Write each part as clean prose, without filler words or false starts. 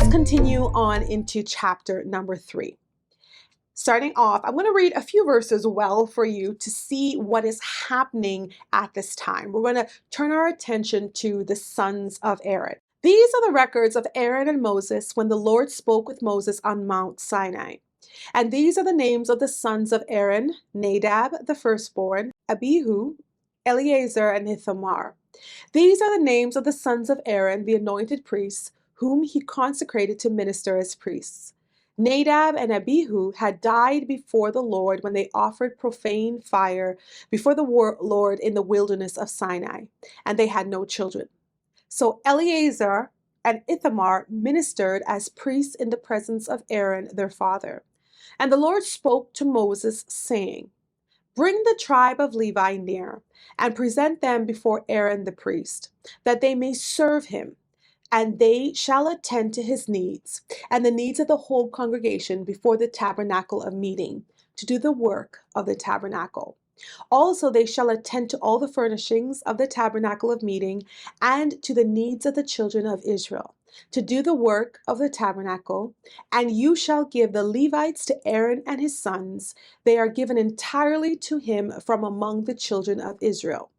Let's continue on into chapter number 3. Starting off, I'm going to read a few verses well for you to see what is happening at this time. We're going to turn our attention to the sons of Aaron. These are the records of Aaron and Moses when the Lord spoke with Moses on Mount Sinai. And these are the names of the sons of Aaron: Nadab, the firstborn, Abihu, Eleazar, and Ithamar. These are the names of the sons of Aaron, the anointed priests, whom he consecrated to minister as priests. Nadab and Abihu had died before the Lord when they offered profane fire before the Lord in the wilderness of Sinai, and they had no children. So Eleazar and Ithamar ministered as priests in the presence of Aaron their father. And the Lord spoke to Moses, saying, "Bring the tribe of Levi near, and present them before Aaron the priest, that they may serve him, and they shall attend to his needs, and the needs of the whole congregation before the tabernacle of meeting, to do the work of the tabernacle. Also they shall attend to all the furnishings of the tabernacle of meeting, and to the needs of the children of Israel, to do the work of the tabernacle. And you shall give the Levites to Aaron and his sons. They are given entirely to him from among the children of Israel.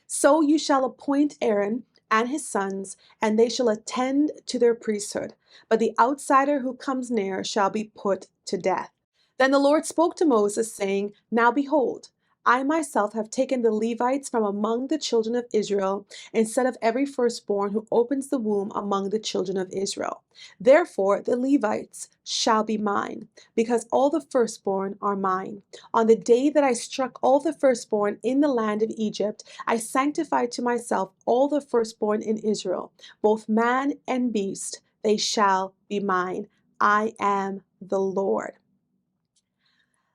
So you shall appoint Aaron and his sons, and they shall attend to their priesthood. But the outsider who comes near shall be put to death." Then the Lord spoke to Moses, saying, "Now behold, I myself have taken the Levites from among the children of Israel, instead of every firstborn who opens the womb among the children of Israel. Therefore the Levites shall be mine, because all the firstborn are mine. On the day that I struck all the firstborn in the land of Egypt, I sanctified to myself all the firstborn in Israel, both man and beast. They shall be mine. I am the Lord."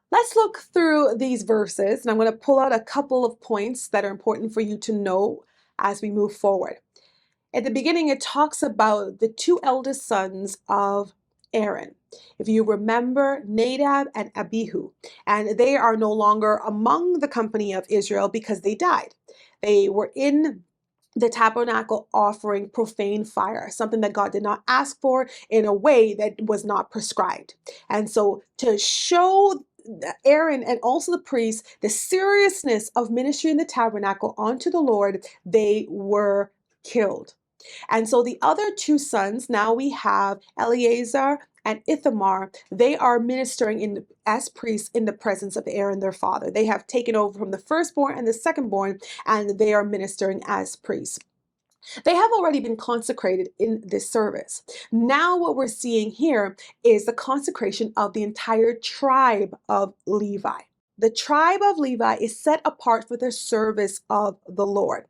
Let's look through these verses, and I'm going to pull out a couple of points that are important for you to know as we move forward. At the beginning, it talks about the two eldest sons of Aaron. If you remember, Nadab and Abihu, and they are no longer among the company of Israel because they died. They were in the tabernacle offering profane fire, something that God did not ask for in a way that was not prescribed. And so to show Aaron and also the priests the seriousness of ministry in the tabernacle unto the Lord, they were killed. And so the other two sons, now we have Eleazar and Ithamar, they are ministering as priests in the presence of Aaron, their father. They have taken over from the firstborn and the secondborn, and they are ministering as priests. They have already been consecrated in this service. Now what we're seeing here is the consecration of the entire tribe of Levi. The tribe of Levi is set apart for the service of the Lord.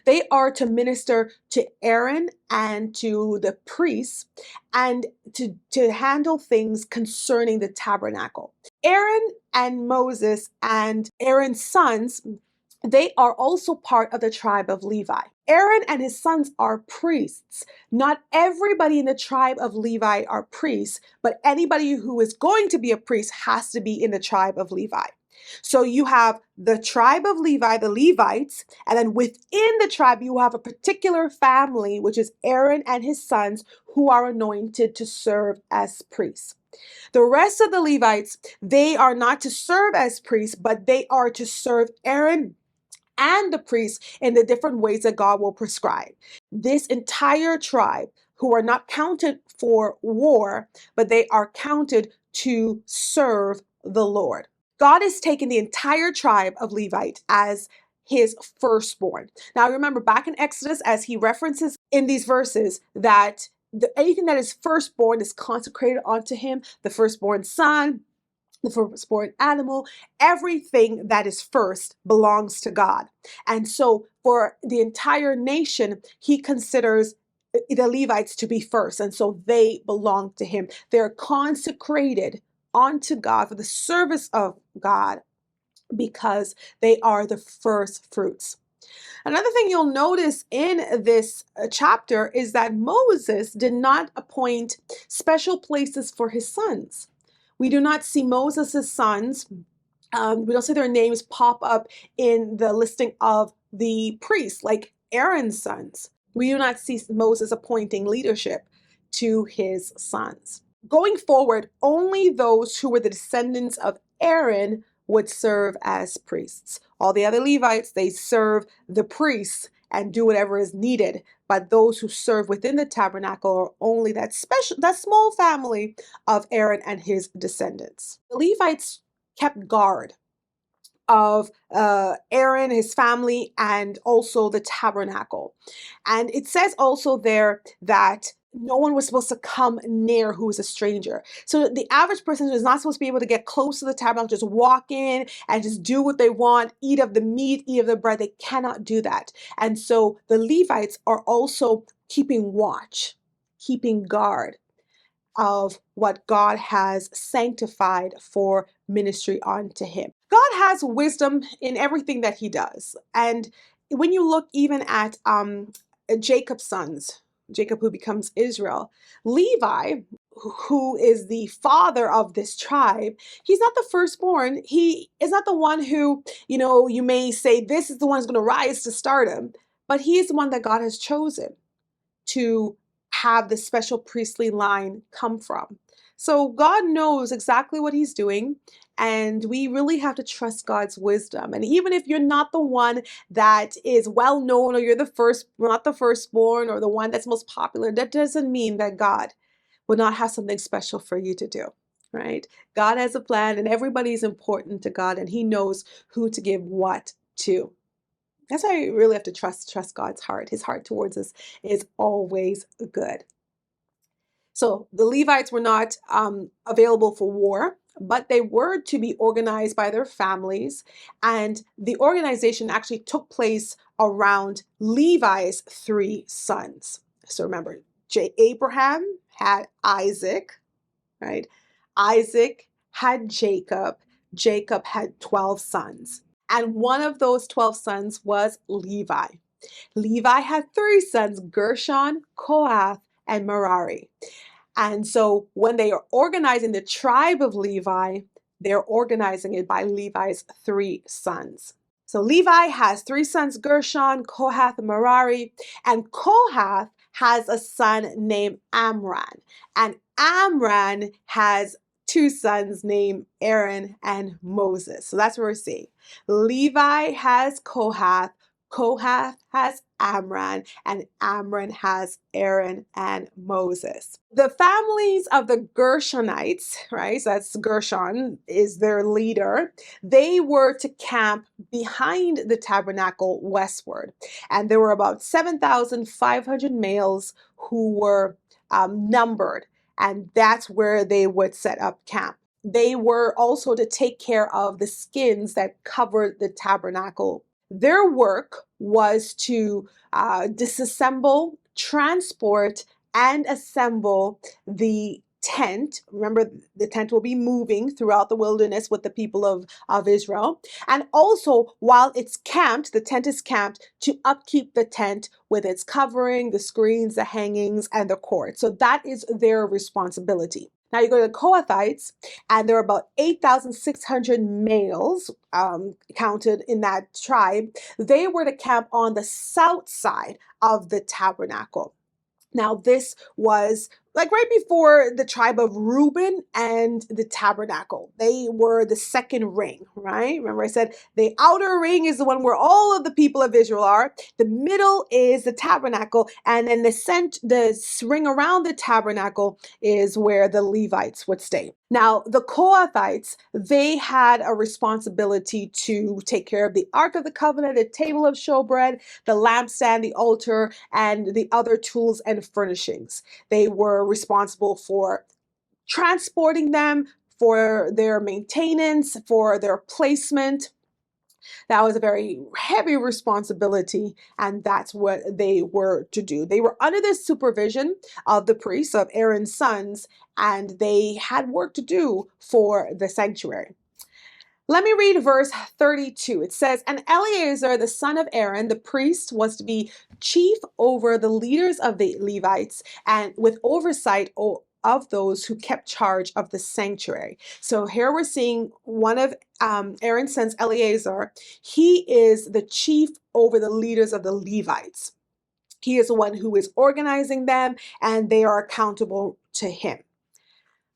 They are to minister to Aaron and to the priests, and to handle things concerning the tabernacle. Aaron and Moses and Aaron's sons, they are also part of the tribe of Levi. Aaron and his sons are priests. Not everybody in the tribe of Levi are priests, but anybody who is going to be a priest has to be in the tribe of Levi. So you have the tribe of Levi, the Levites, and then within the tribe you have a particular family, which is Aaron and his sons, who are anointed to serve as priests. The rest of the Levites, they are not to serve as priests, but they are to serve Aaron and the priests in the different ways that God will prescribe. This entire tribe, who are not counted for war, but they are counted to serve the Lord. God has taken the entire tribe of Levite as his firstborn. Now remember, back in Exodus, as he references in these verses, that anything that is firstborn is consecrated unto him, the firstborn son, the firstborn animal, everything that is first belongs to God. And so for the entire nation, he considers the Levites to be first. And so they belong to him. They're consecrated unto God for the service of God because they are the first fruits. Another thing you'll notice in this chapter is that Moses did not appoint special places for his sons. We do not see Moses' sons, we don't see their names pop up in the listing of the priests like Aaron's sons. We do not see Moses appointing leadership. to his sons. Going forward, only those who were the descendants of Aaron would serve as priests. All the other Levites, they serve the priests and do whatever is needed. But those who serve within the tabernacle are only that small family of Aaron and his descendants. The Levites kept guard of Aaron, his family, and also the tabernacle. And it says also there that no one was supposed to come near who was a stranger. So the average person is not supposed to be able to get close to the tabernacle, just walk in and just do what they want, eat of the meat, eat of the bread. They cannot do that. And so the Levites are also keeping watch, keeping guard of what God has sanctified for ministry unto him. God has wisdom in everything that he does. And when you look even at Jacob's sons, Jacob who becomes Israel, Levi, who is the father of this tribe, he's not the firstborn. He is not the one who, you may say this is the one who's going to rise to stardom, but he is the one that God has chosen to have the special priestly line come from. So God knows exactly what he's doing, and we really have to trust God's wisdom. And even if you're not the one that is well known, or you're not the firstborn or the one that's most popular, that doesn't mean that God will not have something special for you to do. Right? God has a plan, and everybody is important to God, and he knows who to give what to. That's why you really have to trust God's heart. His heart towards us is always good. So the Levites were not available for war, but they were to be organized by their families. And the organization actually took place around Levi's three sons. So remember, Abraham had Isaac, right? Isaac had Jacob. Jacob had 12 sons. And one of those 12 sons was Levi. Levi had three sons, Gershon, Kohath, and Merari. And so when they are organizing the tribe of Levi, they're organizing it by Levi's three sons. So Levi has three sons, Gershon, Kohath, and Merari. And Kohath has a son named Amram. And Amram has two sons named Aaron and Moses. So that's what we're seeing. Levi has Kohath, Kohath has Amram, and Amram has Aaron and Moses. The families of the Gershonites, right? So that's Gershon is their leader. They were to camp behind the tabernacle westward. And there were about 7,500 males who were numbered. And that's where they would set up camp. They were also to take care of the skins that covered the tabernacle. Their work was to disassemble, transport, and assemble the tent. Remember, the tent will be moving throughout the wilderness with the people of Israel. And also, while it's camped, the tent is camped, to upkeep the tent with its covering, the screens, the hangings, and the cord. So that is their responsibility. Now you go to the Kohathites, and there are about 8,600 males counted in that tribe. They were to camp on the south side of the tabernacle. Now, this was like right before the tribe of Reuben and the tabernacle. They were the second ring, right? Remember I said the outer ring is the one where all of the people of Israel are. The middle is the tabernacle. And then the ring around the tabernacle is where the Levites would stay. Now, the Kohathites, they had a responsibility to take care of the Ark of the Covenant, the table of showbread, the lampstand, the altar, and the other tools and furnishings. They were responsible for transporting them, for their maintenance, for their placement. That was a very heavy responsibility, and that's what they were to do. They were under the supervision of the priests, of Aaron's sons, and they had work to do for the sanctuary. Let me read verse 32. It says, "And Eleazar, the son of Aaron, the priest, was to be chief over the leaders of the Levites, and with oversight of those who kept charge of the sanctuary." So here we're seeing one of Aaron's sons, Eleazar. He is the chief over the leaders of the Levites. He is the one who is organizing them, and they are accountable to him.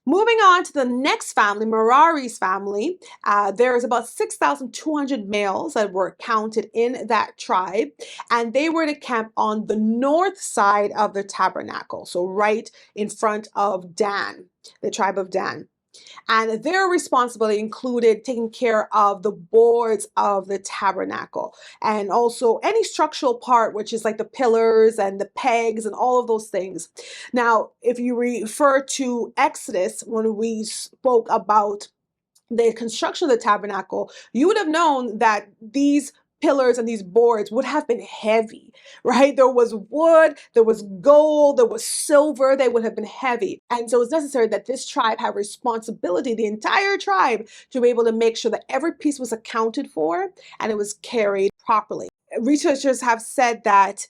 Moving on to the next family, Merari's family, there's about 6,200 males that were counted in that tribe, and they were to camp on the north side of the tabernacle, so right in front of Dan, the tribe of Dan. And their responsibility included taking care of the boards of the tabernacle and also any structural part, which is like the pillars and the pegs and all of those things. Now, if you refer to Exodus, when we spoke about the construction of the tabernacle, you would have known that these pillars and these boards would have been heavy, right? There was wood, there was gold, there was silver, they would have been heavy. And so it's necessary that this tribe had responsibility, the entire tribe, to be able to make sure that every piece was accounted for and it was carried properly. Researchers have said that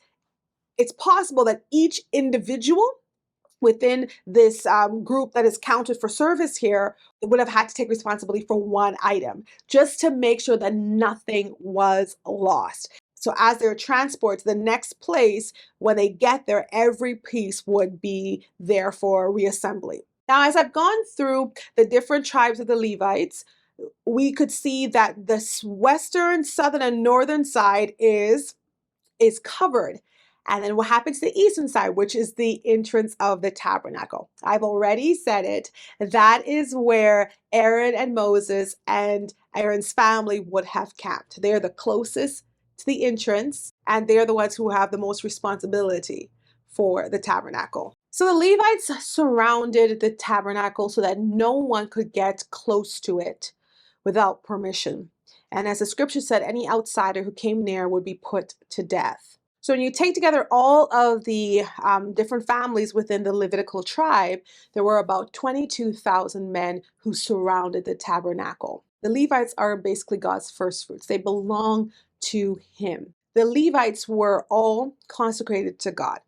it's possible that each individual within this group that is counted for service here would have had to take responsibility for one item just to make sure that nothing was lost. So as they're transported to the next place, when they get there, every piece would be there for reassembly. Now, as I've gone through the different tribes of the Levites, we could see that the western, southern, and northern side is covered. And then what happens to the eastern side, which is the entrance of the tabernacle? I've already said it. That is where Aaron and Moses and Aaron's family would have camped. They're the closest to the entrance, and they're the ones who have the most responsibility for the tabernacle. So the Levites surrounded the tabernacle so that no one could get close to it without permission. And as the scripture said, any outsider who came near would be put to death. So when you take together all of the different families within the Levitical tribe, there were about 22,000 men who surrounded the tabernacle. The Levites are basically God's first fruits. They belong to him. The Levites were all consecrated to God.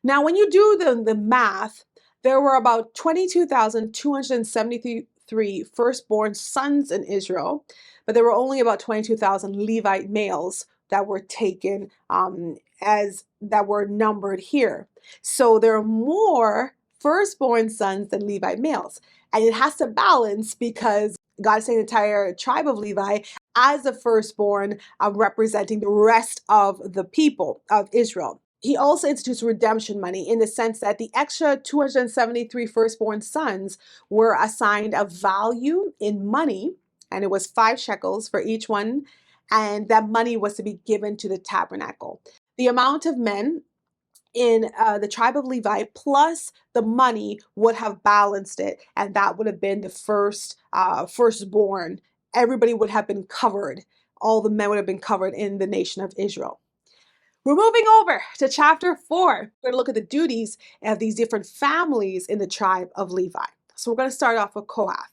Now, when you do the math, there were about 22,273 firstborn sons in Israel, but there were only about 22,000 Levite males that were taken as that were numbered here. So there are more firstborn sons than Levite males. And it has to balance because God is saying the entire tribe of Levi as the firstborn representing the rest of the people of Israel. He also institutes redemption money in the sense that the extra 273 firstborn sons were assigned a value in money, and it was 5 shekels for each one, and that money was to be given to the tabernacle. The amount of men in the tribe of Levi plus the money would have balanced it, and that would have been the firstborn. Everybody would have been covered. All the men would have been covered in the nation of Israel. We're moving over to chapter 4. We're going to look at the duties of these different families in the tribe of Levi. So we're going to start off with Kohath.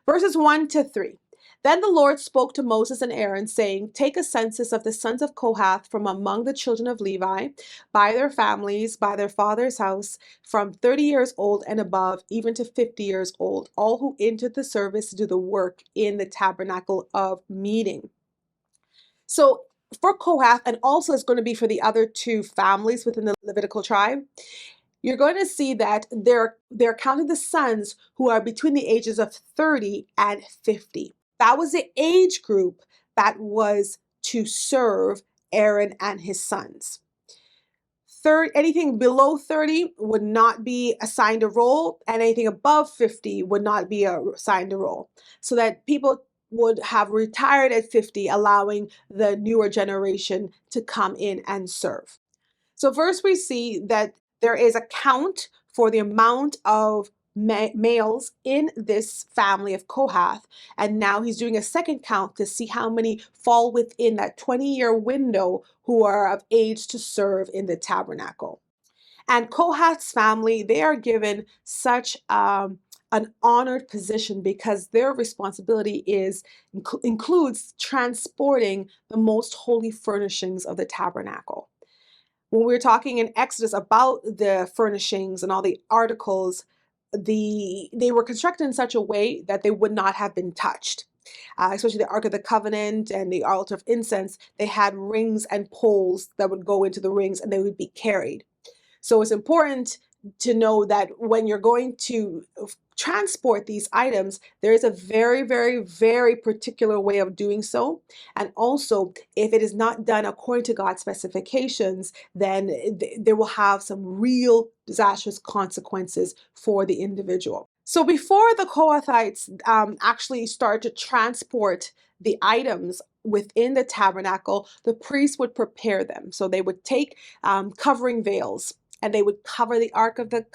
Verses 1 to 3. Then the Lord spoke to Moses and Aaron, saying, Take a census of the sons of Kohath from among the children of Levi, by their families, by their father's house, from 30 years old and above, even to 50 years old, all who entered the service to do the work in the tabernacle of meeting. So for Kohath, and also it's going to be for the other 2 families within the Levitical tribe, you're going to see that they're counting the sons who are between the ages of 30 and 50. That was the age group that was to serve Aaron and his sons. Anything below 30 would not be assigned a role, and anything above 50 would not be assigned a role. So that people would have retired at 50, allowing the newer generation to come in and serve. So first we see that there is a count for the amount of males in this family of Kohath, and now he's doing a second count to see how many fall within that 20-year window who are of age to serve in the tabernacle. And Kohath's family, they are given such an honored position because their responsibility includes transporting the most holy furnishings of the tabernacle. When we were talking in Exodus about the furnishings and all the articles, they were constructed in such a way that they would not have been touched. especially the Ark of the Covenant and the altar of incense. They had rings and poles that would go into the rings and they would be carried. So it's important to know that when you're going to transport these items, there is a very, very, very particular way of doing so. And also, if it is not done according to God's specifications, then there will have some real disastrous consequences for the individual. So before the Kohathites actually start to transport the items within the tabernacle, the priests would prepare them. So they would take covering veils, and they would cover the Ark of the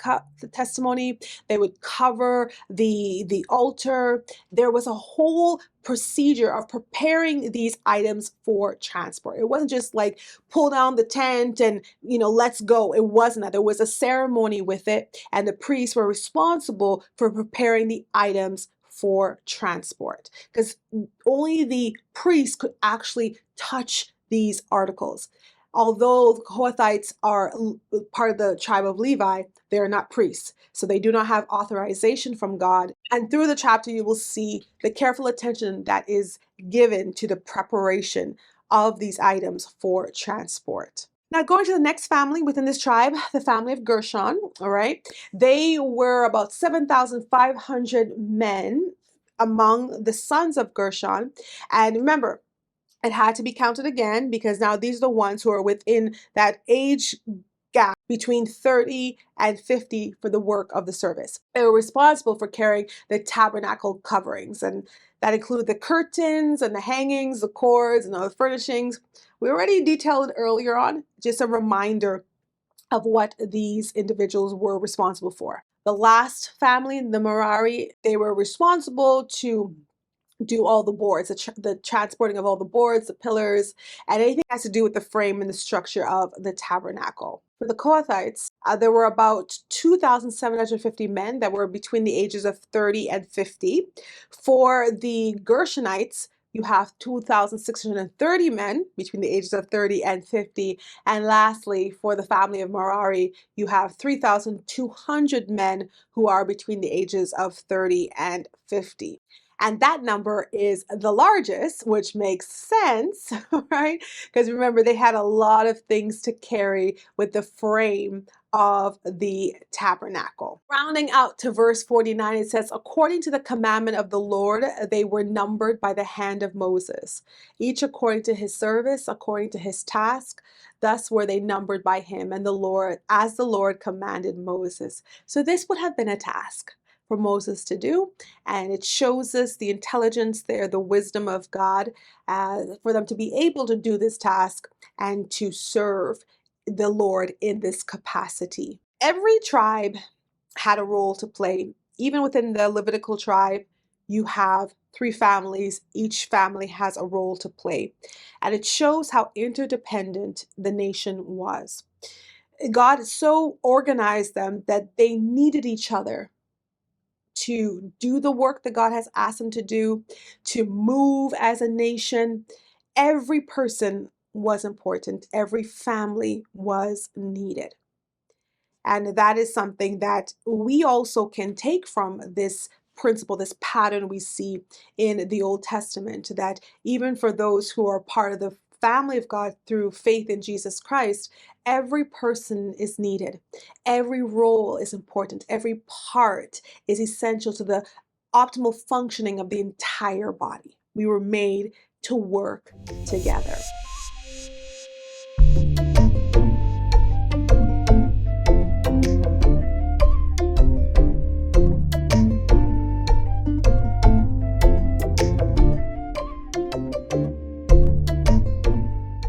Testimony. They would cover the altar. There was a whole procedure of preparing these items for transport. It wasn't just like pull down the tent and let's go. It wasn't that. There was a ceremony with it, and the priests were responsible for preparing the items for transport, because only the priests could actually touch these articles. Although the Kohathites are part of the tribe of Levi, they are not priests. So they do not have authorization from God. And through the chapter, you will see the careful attention that is given to the preparation of these items for transport. Now, going to the next family within this tribe, the family of Gershon, all right, they were about 7,500 men among the sons of Gershon. And remember, it had to be counted again because now these are the ones who are within that age gap between 30 and 50 for the work of the service. They were responsible for carrying the tabernacle coverings, and that include the curtains and the hangings, the cords and other furnishings. We already detailed it earlier on, just a reminder of what these individuals were responsible for. The last family, the Merari, they were responsible to do all the boards, the transporting of all the boards, the pillars, and anything that has to do with the frame and the structure of the tabernacle. For the Kohathites, there were about 2,750 men that were between the ages of 30 and 50. For the Gershonites, you have 2,630 men between the ages of 30 and 50. And lastly, for the family of Merari, you have 3,200 men who are between the ages of 30 and 50. And that number is the largest, which makes sense, right? Because remember, they had a lot of things to carry with the frame of the tabernacle. Rounding out to verse 49, it says, according to the commandment of the Lord, they were numbered by the hand of Moses, each according to his service, according to his task. Thus were they numbered by him and the Lord, as the Lord commanded Moses. So this would have been a task for Moses to do, and it shows us the intelligence there, the wisdom of God, for them to be able to do this task and to serve the Lord in this capacity. Every tribe had a role to play. Even within the Levitical tribe, you have 3 families. Each family has a role to play, and it shows how interdependent the nation was. God so organized them that they needed each other to do the work that God has asked them to move as a nation. Every person was important. Every family was needed. And that is something that we also can take from this principle, this pattern we see in the Old Testament, that even for those who are part of the family of God through faith in Jesus Christ, every person is needed. Every role is important. Every part is essential to the optimal functioning of the entire body. We were made to work together.